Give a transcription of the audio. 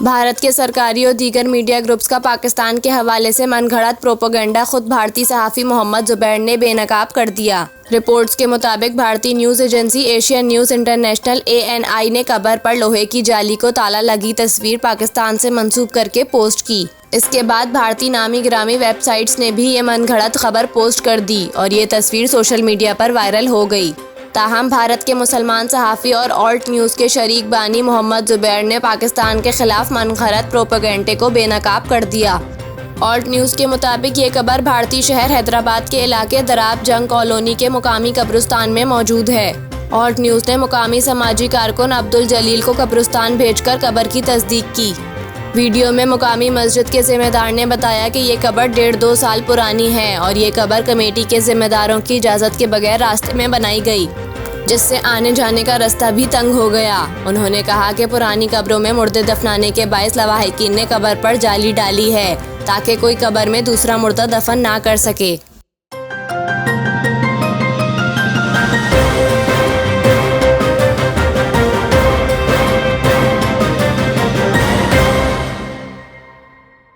भारत के सरकारी और दीगर मीडिया ग्रुप्स का पाकिस्तान के हवाले से मनगढ़ंत प्रोपेगेंडा खुद भारतीय सहाफ़ी मोहम्मद जुबैर ने बेनकाब कर दिया। रिपोर्ट्स के मुताबिक भारतीय news agency Asian news international ANI ने कब्र पर लोहे की जाली को ताला लगी तस्वीर पाकिस्तान से मंसूब करके पोस्ट की। इसके बाद भारतीय नामी गिरामी वेबसाइट्स ने भी ये मनगढ़ंत खबर पोस्ट कर दी और ये तस्वीर सोशल मीडिया पर वायरल हो गई। ताहम भारत के मुसलमान सहाफ़ी और ऑल्ट न्यूज़ के शरीक बानी मोहम्मद जुबैर ने पाकिस्तान के खिलाफ मनगढ़ंत प्रोपेगेंडे को बेनकाब कर दिया। ऑल्ट न्यूज़ के मुताबिक ये कब्र भारतीय शहर हैदराबाद के इलाके दराब जंग कॉलोनी के मुकामी कब्रिस्तान में मौजूद है। ऑल्ट न्यूज़ ने मुकामी समाजी कारकुन अब्दुल जलील को कब्रिस्तान भेजकर कब्र की तस्दीक की। वीडियो में मुकामी मस्जिद के जिम्मेदार ने बताया कि ये कब्र 1.5-2 साल पुरानी है और ये कब्र कमेटी के जिम्मेदारों की इजाज़त के बगैर रास्ते में बनाई गई, जिससे आने जाने का रास्ता भी तंग हो गया। उन्होंने कहा कि पुरानी कब्रों में मुर्दे दफनाने के बायस लवाहिकीन ने कब्र पर जाली डाली है ताकि कोई कब्र में दूसरा मुर्दा दफन ना कर सके।